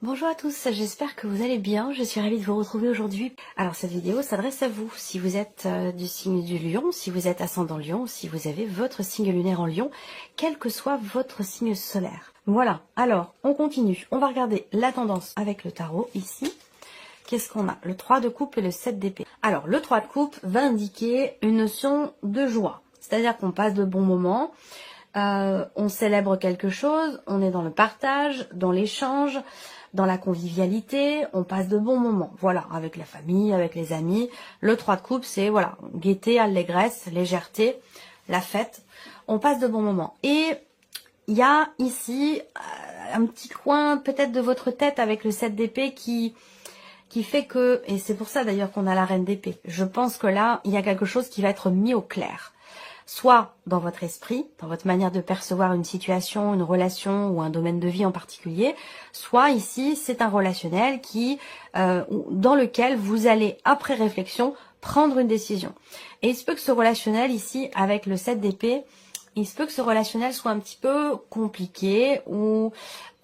Bonjour à tous, j'espère que vous allez bien, je suis ravie de vous retrouver aujourd'hui. Alors cette vidéo s'adresse à vous, si vous êtes du signe du Lion, si vous êtes ascendant Lion, si vous avez votre signe lunaire en Lion, quel que soit votre signe solaire. Voilà, alors on continue, on va regarder la tendance avec le tarot ici. Qu'est-ce qu'on a? Le 3 de coupe et le 7 d'épée. Alors le 3 de coupe va indiquer une notion de joie, c'est-à-dire qu'on passe de bons moments, on célèbre quelque chose, on est dans le partage, dans l'échange, dans la convivialité, on passe de bons moments, voilà, avec la famille, avec les amis. Le 3 de coupe, c'est, voilà, gaieté, allégresse, légèreté, la fête, on passe de bons moments. Et il y a ici un petit coin peut-être de votre tête avec le 7 d'épée qui fait que, et c'est pour ça d'ailleurs qu'on a la reine d'épée, je pense que là, il y a quelque chose qui va être mis au clair. Soit dans votre esprit, dans votre manière de percevoir une situation, une relation ou un domaine de vie en particulier, soit ici, c'est un relationnel dans lequel vous allez, après réflexion, prendre une décision. Et il se peut que ce relationnel ici, avec le 7 d'épée, il se peut que ce relationnel soit un petit peu compliqué ou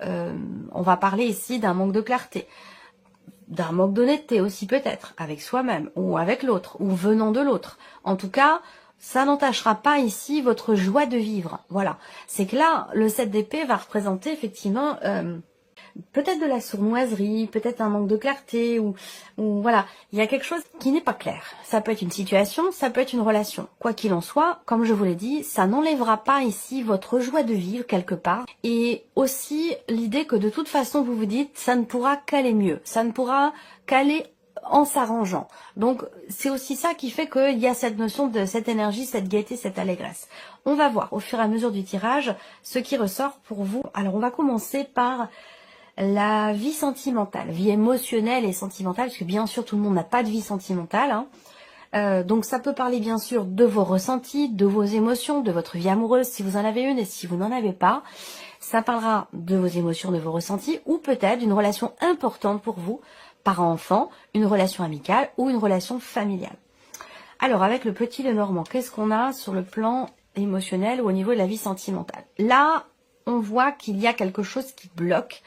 on va parler ici d'un manque de clarté, d'un manque d'honnêteté aussi peut-être, avec soi-même ou avec l'autre, ou venant de l'autre. En tout cas, ça n'entachera pas ici votre joie de vivre. Voilà. C'est que là, le 7 d'épée va représenter effectivement peut-être de la sournoiserie, peut-être un manque de clarté, ou voilà. Il y a quelque chose qui n'est pas clair. Ça peut être une situation, ça peut être une relation. Quoi qu'il en soit, comme je vous l'ai dit, ça n'enlèvera pas ici votre joie de vivre quelque part. Et aussi l'idée que de toute façon, vous vous dites, ça ne pourra qu'aller mieux. Ça ne pourra qu'aller en s'arrangeant. Donc c'est aussi ça qui fait qu'il y a cette notion de cette énergie, cette gaieté, cette allégresse. On va voir au fur et à mesure du tirage ce qui ressort pour vous. Alors on va commencer par la vie sentimentale, vie émotionnelle et sentimentale, parce que bien sûr tout le monde n'a pas de vie sentimentale, hein. Donc ça peut parler bien sûr de vos ressentis, de vos émotions, de votre vie amoureuse si vous en avez une et si vous n'en avez pas. Ça parlera de vos émotions, de vos ressentis, ou peut-être d'une relation importante pour vous, parent-enfant, une relation amicale ou une relation familiale. Alors avec le petit Lenormand, qu'est-ce qu'on a sur le plan émotionnel ou au niveau de la vie sentimentale? Là, on voit qu'il y a quelque chose qui bloque,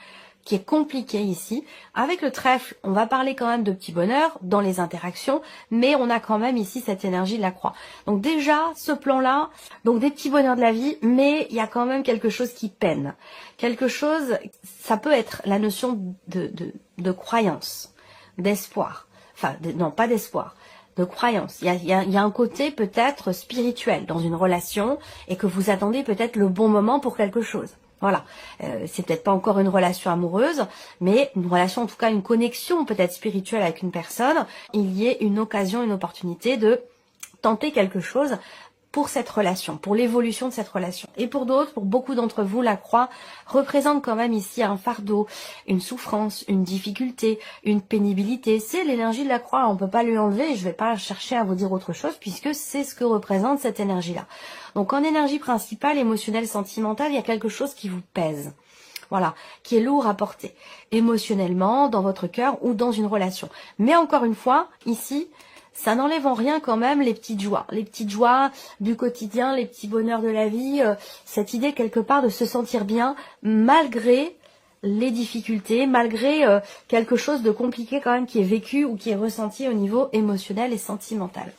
qui est compliqué ici. Avec le trèfle, on va parler quand même de petit bonheur dans les interactions, mais on a quand même ici cette énergie de la croix. Donc déjà, ce plan-là, donc des petits bonheurs de la vie, mais il y a quand même quelque chose qui peine. Quelque chose, ça peut être la notion de croyance, d'espoir. Enfin, non, pas d'espoir, de croyance. Il y a un côté peut-être spirituel dans une relation et que vous attendez peut-être le bon moment pour quelque chose. Voilà, c'est peut-être pas encore une relation amoureuse, mais une relation, en tout cas une connexion peut-être spirituelle avec une personne. Il y ait une occasion, une opportunité de tenter quelque chose pour cette relation, pour l'évolution de cette relation. Et pour d'autres, pour beaucoup d'entre vous, la croix représente quand même ici un fardeau, une souffrance, une difficulté, une pénibilité. C'est l'énergie de la croix, on ne peut pas lui enlever, je ne vais pas chercher à vous dire autre chose puisque c'est ce que représente cette énergie-là. Donc en énergie principale, émotionnelle, sentimentale, il y a quelque chose qui vous pèse. Voilà, qui est lourd à porter, émotionnellement, dans votre cœur ou dans une relation. Mais encore une fois, ici, ça n'enlève en rien quand même les petites joies du quotidien, les petits bonheurs de la vie, cette idée quelque part de se sentir bien malgré les difficultés, malgré quelque chose de compliqué quand même qui est vécu ou qui est ressenti au niveau émotionnel et sentimental.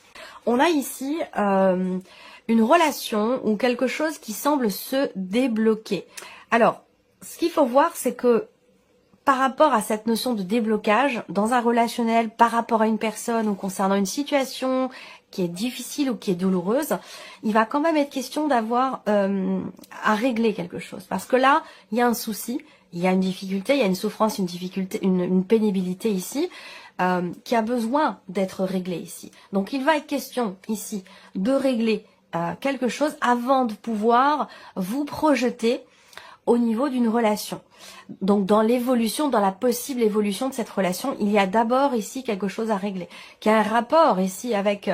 On a ici une relation ou quelque chose qui semble se débloquer. Alors, ce qu'il faut voir, c'est que par rapport à cette notion de déblocage dans un relationnel, par rapport à une personne ou concernant une situation qui est difficile ou qui est douloureuse, il va quand même être question d'avoir à régler quelque chose. Parce que là, il y a un souci, il y a une difficulté, il y a une souffrance, une difficulté, une pénibilité ici qui a besoin d'être réglée ici. Donc il va être question ici de régler quelque chose avant de pouvoir vous projeter au niveau d'une relation. Donc dans l'évolution, dans la possible évolution de cette relation, il y a d'abord ici quelque chose à régler, qui a un rapport ici avec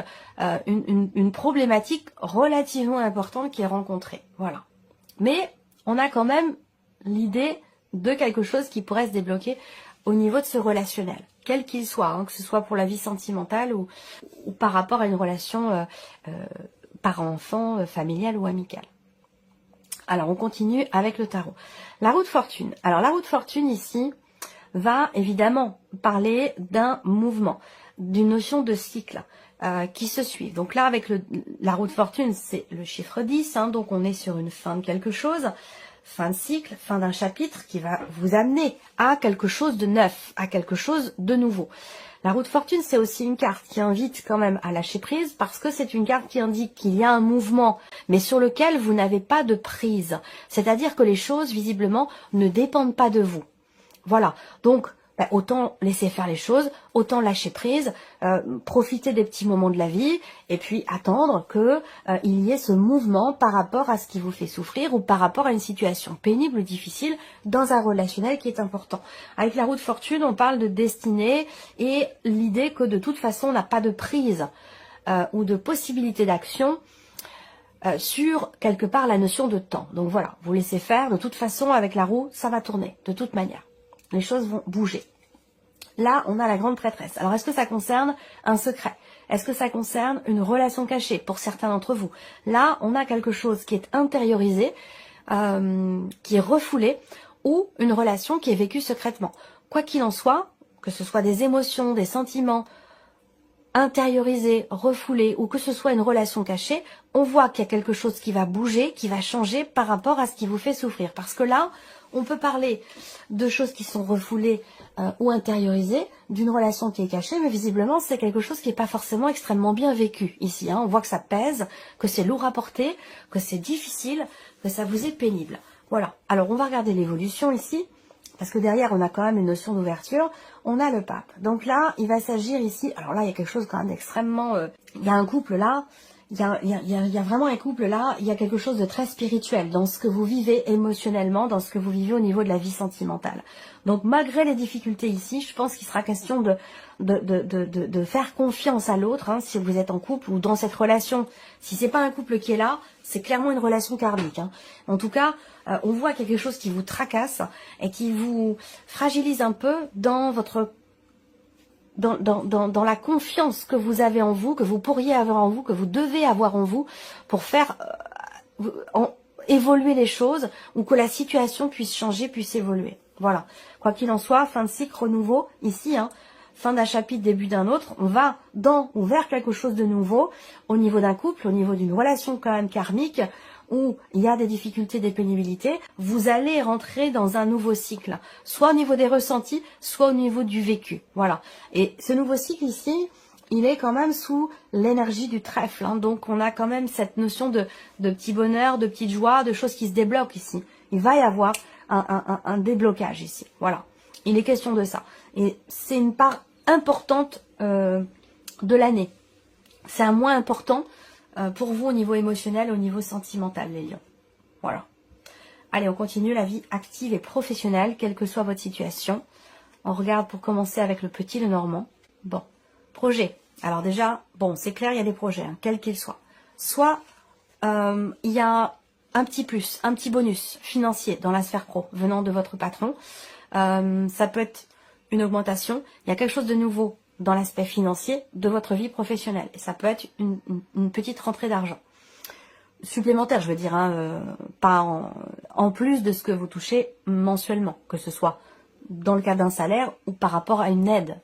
une problématique relativement importante qui est rencontrée. Voilà. Mais on a quand même l'idée de quelque chose qui pourrait se débloquer au niveau de ce relationnel, quel qu'il soit, hein, que ce soit pour la vie sentimentale ou par rapport à une relation parent-enfant, familiale ou amicale. Alors, on continue avec le tarot. La roue de fortune. Alors, la roue de fortune, ici, va évidemment parler d'un mouvement, d'une notion de cycle qui se suivent. Donc là, avec la roue de fortune, c'est le chiffre 10, hein, donc on est sur une fin de quelque chose, fin de cycle, fin d'un chapitre qui va vous amener à quelque chose de neuf, à quelque chose de nouveau. La roue de fortune, c'est aussi une carte qui invite quand même à lâcher prise parce que c'est une carte qui indique qu'il y a un mouvement, mais sur lequel vous n'avez pas de prise. C'est-à-dire que les choses, visiblement, ne dépendent pas de vous. Voilà, donc autant laisser faire les choses, autant lâcher prise, profiter des petits moments de la vie et puis attendre que il y ait ce mouvement par rapport à ce qui vous fait souffrir ou par rapport à une situation pénible ou difficile dans un relationnel qui est important. Avec la roue de fortune, on parle de destinée et l'idée que de toute façon on n'a pas de prise ou de possibilité d'action sur quelque part la notion de temps. Donc voilà, vous laissez faire, de toute façon avec la roue, ça va tourner, de toute manière. Les choses vont bouger. Là, on a la grande prêtresse. Alors, est-ce que ça concerne un secret? Est-ce que ça concerne une relation cachée pour certains d'entre vous? Là, on a quelque chose qui est intériorisé, qui est refoulé, ou une relation qui est vécue secrètement. Quoi qu'il en soit, que ce soit des émotions, des sentiments intériorisés, refoulés, ou que ce soit une relation cachée, on voit qu'il y a quelque chose qui va bouger, qui va changer par rapport à ce qui vous fait souffrir. Parce que là, on peut parler de choses qui sont refoulées ou intériorisées, d'une relation qui est cachée, mais visiblement, c'est quelque chose qui n'est pas forcément extrêmement bien vécu ici. Hein. On voit que ça pèse, que c'est lourd à porter, que c'est difficile, que ça vous est pénible. Voilà. Alors, on va regarder l'évolution ici, parce que derrière, on a quand même une notion d'ouverture. On a le pape. Donc là, il va s'agir ici... Alors là, il y a quelque chose quand même d'extrêmement... il y a un couple là... Il y a vraiment un couple là, il y a quelque chose de très spirituel dans ce que vous vivez émotionnellement, dans ce que vous vivez au niveau de la vie sentimentale. Donc malgré les difficultés ici, je pense qu'il sera question de faire confiance à l'autre, hein, si vous êtes en couple ou dans cette relation. Si c'est pas un couple qui est là, c'est clairement une relation karmique. Hein. En tout cas, on voit quelque chose qui vous tracasse et qui vous fragilise un peu dans votre dans la confiance que vous avez en vous, que vous pourriez avoir en vous, que vous devez avoir en vous pour faire évoluer les choses ou que la situation puisse changer, puisse évoluer. Voilà. Quoi qu'il en soit, fin de cycle, renouveau, ici, hein, fin d'un chapitre, début d'un autre, on va dans ou vers quelque chose de nouveau au niveau d'un couple, au niveau d'une relation quand même karmique, où il y a des difficultés, des pénibilités, vous allez rentrer dans un nouveau cycle, soit au niveau des ressentis, soit au niveau du vécu. Voilà. Et ce nouveau cycle ici, il est quand même sous l'énergie du trèfle. Hein. Donc on a quand même cette notion de petit bonheur, de petite joie, de choses qui se débloquent ici. Il va y avoir un déblocage ici. Voilà. Il est question de ça. Et c'est une part importante de l'année. C'est un mois important pour vous au niveau émotionnel, au niveau sentimental, les lions. Voilà. Allez, on continue la vie active et professionnelle, quelle que soit votre situation. On regarde pour commencer avec le petit, le normand. Bon, projet. Alors déjà, bon, c'est clair, il y a des projets, hein, quels qu'ils soient. Soit il y a un petit plus, un petit bonus financier dans la sphère pro, venant de votre patron. Ça peut être une augmentation. Il y a quelque chose de nouveau dans l'aspect financier de votre vie professionnelle. Et ça peut être une petite rentrée d'argent. Supplémentaire, je veux dire, hein, pas en plus de ce que vous touchez mensuellement, que ce soit dans le cas d'un salaire ou par rapport à une aide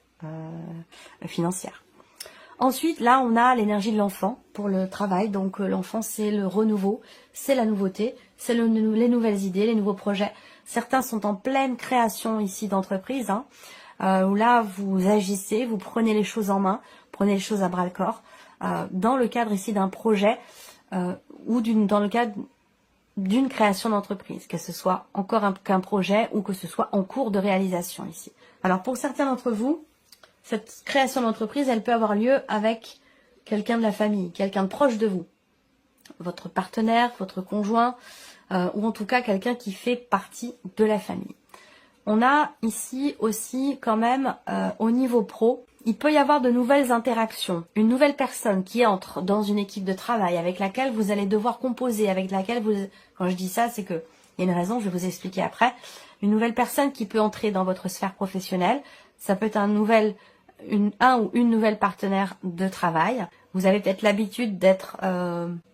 financière. Ensuite, là, on a l'énergie de l'enfant pour le travail. Donc, l'enfant, c'est le renouveau, c'est la nouveauté, c'est les nouvelles idées, les nouveaux projets. Certains sont en pleine création ici d'entreprise, hein, où là, vous agissez, vous prenez les choses en main, prenez les choses à bras-le-corps, dans le cadre ici d'un projet ou dans le cadre d'une création d'entreprise, que ce soit encore qu'un projet ou que ce soit en cours de réalisation ici. Alors, pour certains d'entre vous, cette création d'entreprise, elle peut avoir lieu avec quelqu'un de la famille, quelqu'un de proche de vous, votre partenaire, votre conjoint, ou en tout cas quelqu'un qui fait partie de la famille. On a ici aussi quand même au niveau pro, il peut y avoir de nouvelles interactions, une nouvelle personne qui entre dans une équipe de travail avec laquelle vous allez devoir composer, avec laquelle vous... Quand je dis ça, c'est que il y a une raison, je vais vous expliquer après. Une nouvelle personne qui peut entrer dans votre sphère professionnelle, ça peut être un ou une nouvelle partenaire de travail. Vous avez peut-être l'habitude d'être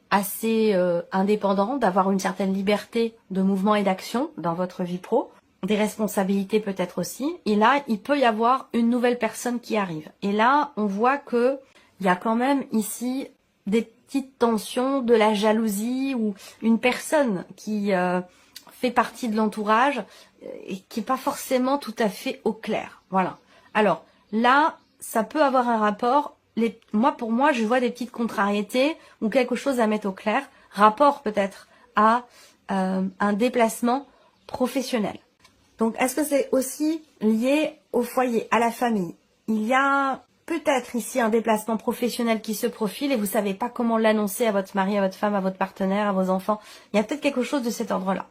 assez indépendant, d'avoir une certaine liberté de mouvement et d'action dans votre vie pro. des responsabilités peut-être aussi. Et là, il peut y avoir une nouvelle personne qui arrive. Et là, on voit que il y a quand même ici des petites tensions, de la jalousie ou une personne qui fait partie de l'entourage et qui n'est pas forcément tout à fait au clair. Voilà. Alors là, ça peut avoir un rapport. Pour moi, je vois des petites contrariétés ou quelque chose à mettre au clair. Rapport peut-être à un déplacement professionnel. Donc, est-ce que c'est aussi lié au foyer, à la famille? Il y a peut-être ici un déplacement professionnel qui se profile et vous savez pas comment l'annoncer à votre mari, à votre femme, à votre partenaire, à vos enfants. Il y a peut-être quelque chose de cet ordre-là.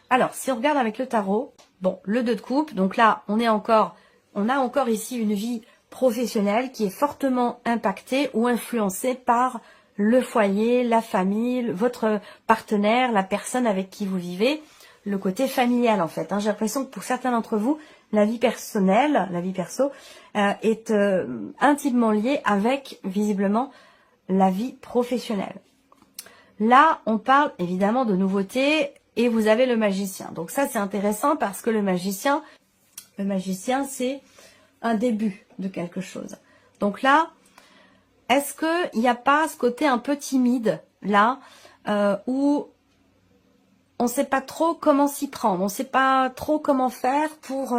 Alors, si on regarde avec le tarot, bon, le 2 de coupe, donc là, on a encore ici une vie professionnelle qui est fortement impactée ou influencée par le foyer, la famille, votre partenaire, la personne avec qui vous vivez, le côté familial en fait. J'ai l'impression que pour certains d'entre vous, la vie personnelle, la vie perso, est intimement liée avec, visiblement, la vie professionnelle. Là, on parle évidemment de nouveautés et vous avez le magicien. Donc ça, c'est intéressant parce que le magicien, c'est un début de quelque chose. Donc là, est-ce qu'il n'y a pas ce côté un peu timide, là, où on ne sait pas trop comment s'y prendre, on ne sait pas trop comment faire pour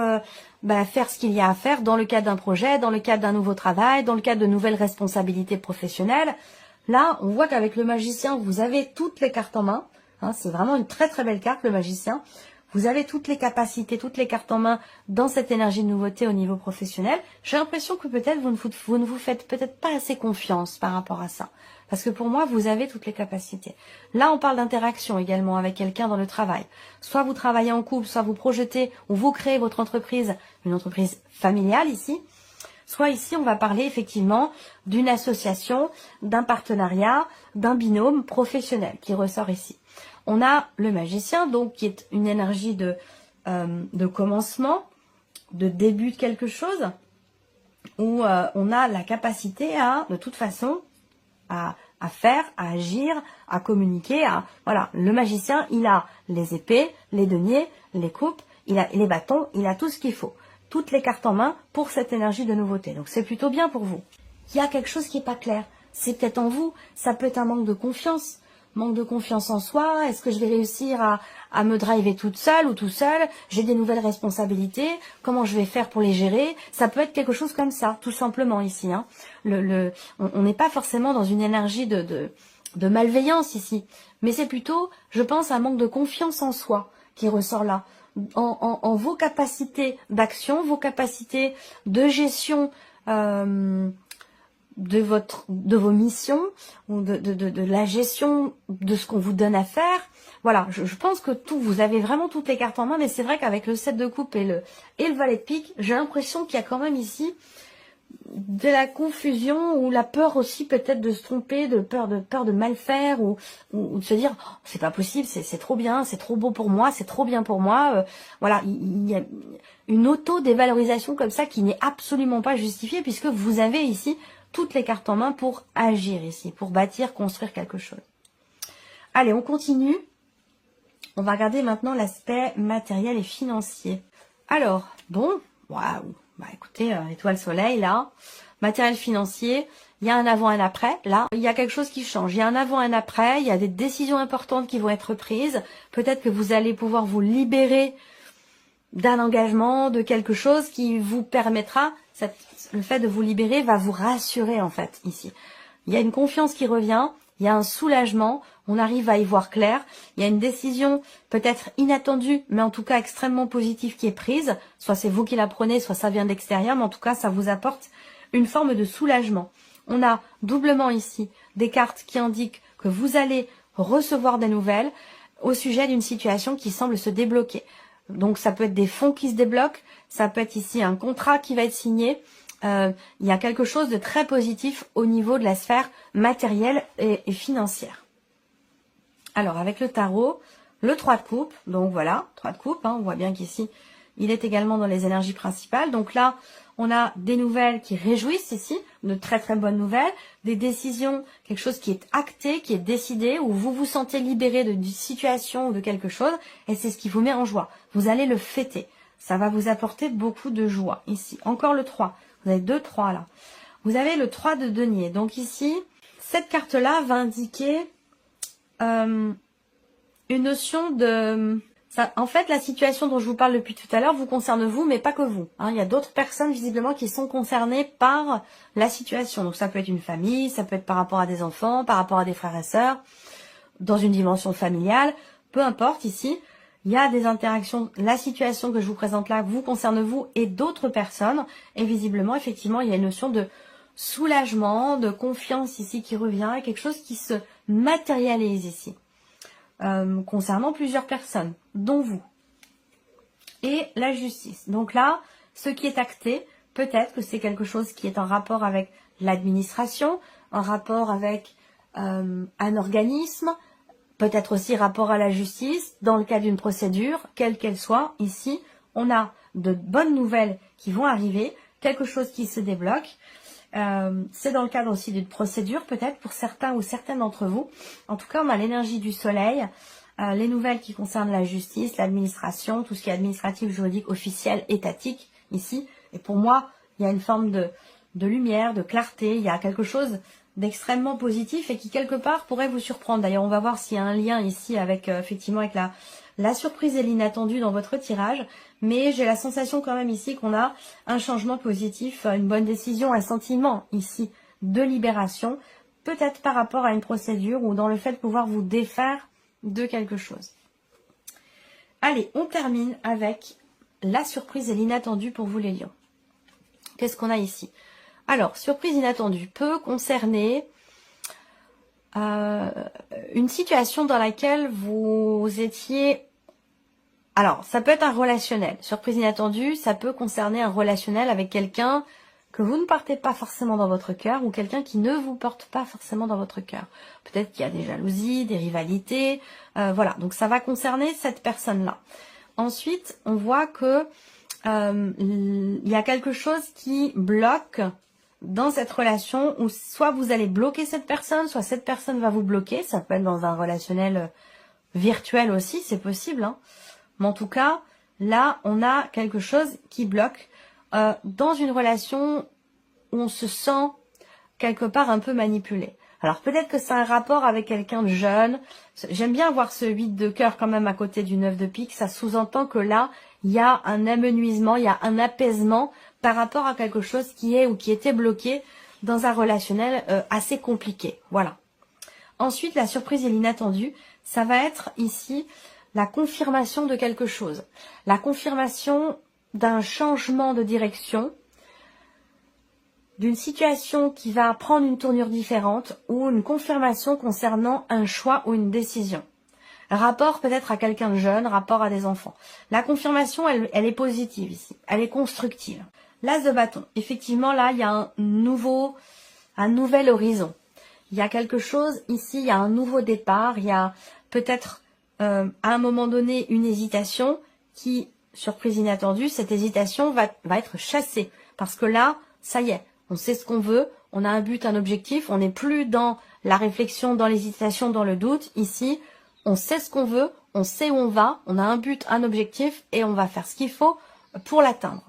faire ce qu'il y a à faire dans le cadre d'un projet, dans le cadre d'un nouveau travail, dans le cadre de nouvelles responsabilités professionnelles. Là, on voit qu'avec le magicien, vous avez toutes les cartes en main. C'est vraiment une très très belle carte, le magicien. Vous avez toutes les capacités, toutes les cartes en main dans cette énergie de nouveauté au niveau professionnel. J'ai l'impression que peut-être vous ne vous faites peut-être pas assez confiance par rapport à ça. Parce que pour moi, vous avez toutes les capacités. Là, on parle d'interaction également avec quelqu'un dans le travail. Soit vous travaillez en couple, soit vous projetez ou vous créez votre entreprise, une entreprise familiale ici. Soit ici, on va parler effectivement d'une association, d'un partenariat, d'un binôme professionnel qui ressort ici. On a le magicien, donc qui est une énergie de commencement, de début de quelque chose, où on a la capacité de toute façon, à faire, à agir, à communiquer. Voilà, le magicien, il a les épées, les deniers, les coupes, il a les bâtons, il a tout ce qu'il faut. Toutes les cartes en main pour cette énergie de nouveauté. Donc c'est plutôt bien pour vous. Il y a quelque chose qui n'est pas clair. C'est peut-être en vous, ça peut être un manque de confiance. Manque de confiance en soi, est-ce que je vais réussir à me driver toute seule ou tout seul? J'ai des nouvelles responsabilités, comment je vais faire pour les gérer? Ça peut être quelque chose comme ça, tout simplement ici. On n'est pas forcément dans une énergie de malveillance ici, mais c'est plutôt, je pense, un manque de confiance en soi qui ressort là. En vos capacités d'action, vos capacités de gestion de vos missions ou de la gestion de ce qu'on vous donne à faire. Voilà, je pense que vous avez vraiment toutes les cartes en main, mais c'est vrai qu'avec le 7 de coupe et le valet de pique, j'ai l'impression qu'il y a quand même ici de la confusion ou la peur aussi peut-être de se tromper, de peur de mal faire ou de se dire oh, c'est pas possible, c'est trop bien, c'est trop beau pour moi, c'est trop bien pour moi. Voilà, il y a une auto-dévalorisation comme ça qui n'est absolument pas justifiée puisque vous avez ici toutes les cartes en main pour agir ici, pour bâtir, construire quelque chose. Allez, on continue. On va regarder maintenant l'aspect matériel et financier. Alors, bon, waouh, écoutez, étoile soleil là, matériel financier, il y a un avant et un après. Là, il y a quelque chose qui change. Il y a un avant et un après, il y a des décisions importantes qui vont être prises. Peut-être que vous allez pouvoir vous libérer d'un engagement, de quelque chose qui vous permettra, le fait de vous libérer va vous rassurer en fait ici. Il y a une confiance qui revient, il y a un soulagement, on arrive à y voir clair, il y a une décision peut-être inattendue, mais en tout cas extrêmement positive qui est prise, soit c'est vous qui la prenez, soit ça vient de l'extérieur, mais en tout cas ça vous apporte une forme de soulagement. On a doublement ici des cartes qui indiquent que vous allez recevoir des nouvelles au sujet d'une situation qui semble se débloquer. Donc ça peut être des fonds qui se débloquent, ça peut être ici un contrat qui va être signé. Il y a quelque chose de très positif au niveau de la sphère matérielle et financière. Alors avec le tarot, le 3 de coupe, donc voilà, 3 de coupe, on voit bien qu'ici il est également dans les énergies principales. Donc là, on a des nouvelles qui réjouissent ici, de très très bonnes nouvelles, des décisions, quelque chose qui est acté, qui est décidé, où vous vous sentez libéré d'une situation ou de quelque chose, et c'est ce qui vous met en joie. Vous allez le fêter. Ça va vous apporter beaucoup de joie ici. Encore le 3. Vous avez 2 3 là. Vous avez le 3 de denier. Donc ici, cette carte-là va indiquer une notion de... Ça, en fait, la situation dont je vous parle depuis tout à l'heure vous concerne vous, mais pas que vous. Hein. Il y a d'autres personnes visiblement qui sont concernées par la situation. Donc ça peut être une famille, ça peut être par rapport à des enfants, par rapport à des frères et sœurs, dans une dimension familiale. Peu importe ici, il y a des interactions. La situation que je vous présente là vous concerne vous et d'autres personnes. Et visiblement, effectivement, il y a une notion de soulagement, de confiance ici qui revient, et quelque chose qui se matérialise ici. Concernant plusieurs personnes, dont vous. Et la justice. Donc là, ce qui est acté, peut-être que c'est quelque chose qui est en rapport avec l'administration, en rapport avec un organisme, peut-être aussi rapport à la justice, dans le cas d'une procédure, quelle qu'elle soit. Ici, on a de bonnes nouvelles qui vont arriver, quelque chose qui se débloque. C'est dans le cadre aussi d'une procédure, peut-être pour certains ou certaines d'entre vous. En tout cas, on a l'énergie du soleil, les nouvelles qui concernent la justice, l'administration, tout ce qui est administratif, juridique, officiel, étatique, ici. Et pour moi, il y a une forme de lumière, de clarté, il y a quelque chose d'extrêmement positif et qui, quelque part, pourrait vous surprendre. D'ailleurs, on va voir s'il y a un lien ici avec, effectivement, avec la surprise et l'inattendu dans votre tirage, mais j'ai la sensation quand même ici qu'on a un changement positif, une bonne décision, un sentiment ici de libération, peut-être par rapport à une procédure ou dans le fait de pouvoir vous défaire de quelque chose. Allez, on termine avec la surprise et l'inattendu pour vous les lions. Qu'est-ce qu'on a ici? Alors, surprise inattendue peut concerner une situation dans laquelle vous étiez... Alors, ça peut être un relationnel. Surprise inattendue, ça peut concerner un relationnel avec quelqu'un que vous ne portez pas forcément dans votre cœur ou quelqu'un qui ne vous porte pas forcément dans votre cœur. Peut-être qu'il y a des jalousies, des rivalités, voilà. Donc, ça va concerner cette personne-là. Ensuite, on voit que il y a quelque chose qui bloque dans cette relation où soit vous allez bloquer cette personne, soit cette personne va vous bloquer. Ça peut être dans un relationnel virtuel aussi, c'est possible, hein. Mais en tout cas, là, on a quelque chose qui bloque dans une relation où on se sent quelque part un peu manipulé. Alors peut-être que c'est un rapport avec quelqu'un de jeune. J'aime bien voir ce 8 de cœur quand même à côté du 9 de pique. Ça sous-entend que là, il y a un amenuisement, il y a un apaisement par rapport à quelque chose qui est ou qui était bloqué dans un relationnel assez compliqué. Voilà. Ensuite, la surprise et l'inattendu, ça va être ici la confirmation de quelque chose. La confirmation d'un changement de direction, d'une situation qui va prendre une tournure différente ou une confirmation concernant un choix ou une décision. Rapport peut-être à quelqu'un de jeune, rapport à des enfants. La confirmation, elle est positive ici, elle est constructive. L'as de bâton, effectivement là, il y a un nouvel horizon. Il y a quelque chose ici, il y a un nouveau départ, il y a peut-être à un moment donné une hésitation qui, surprise inattendue, cette hésitation va être chassée. Parce que là, ça y est, on sait ce qu'on veut, on a un but, un objectif, on n'est plus dans la réflexion, dans l'hésitation, dans le doute. Ici, on sait ce qu'on veut, on sait où on va, on a un but, un objectif et on va faire ce qu'il faut pour l'atteindre.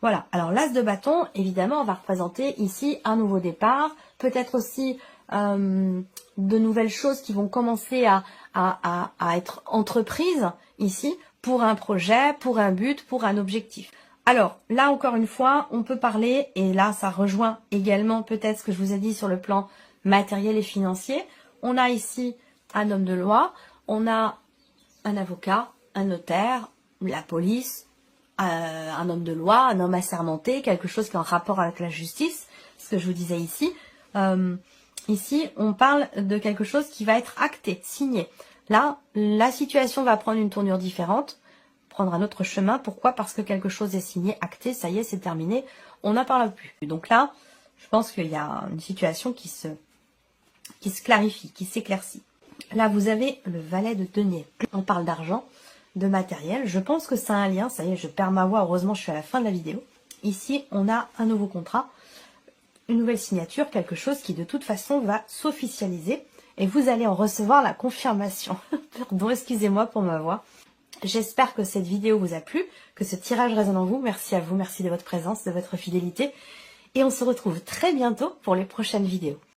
Voilà, alors l'as de bâton, évidemment, on va représenter ici un nouveau départ, peut-être aussi de nouvelles choses qui vont commencer à être entreprises ici pour un projet, pour un but, pour un objectif. Alors là encore une fois, on peut parler, et là ça rejoint également peut-être ce que je vous ai dit sur le plan matériel et financier. On a ici un homme de loi, on a un avocat, un notaire, la police, un homme de loi, un homme assermenté, quelque chose qui est en rapport avec la justice, ce que je vous disais ici. Ici, on parle de quelque chose qui va être acté, signé. Là, la situation va prendre une tournure différente, prendre un autre chemin. Pourquoi? Parce que quelque chose est signé, acté, ça y est, c'est terminé, on n'en parle plus. Donc là, je pense qu'il y a une situation qui se clarifie, qui s'éclaircit. Là, vous avez le valet de denier. On parle d'argent, de matériel. Je pense que c'est un lien, ça y est, je perds ma voix, heureusement je suis à la fin de la vidéo. Ici, on a un nouveau contrat, une nouvelle signature, quelque chose qui de toute façon va s'officialiser et vous allez en recevoir la confirmation. Pardon, excusez-moi pour ma voix. J'espère que cette vidéo vous a plu, que ce tirage résonne en vous. Merci à vous, merci de votre présence, de votre fidélité. Et on se retrouve très bientôt pour les prochaines vidéos.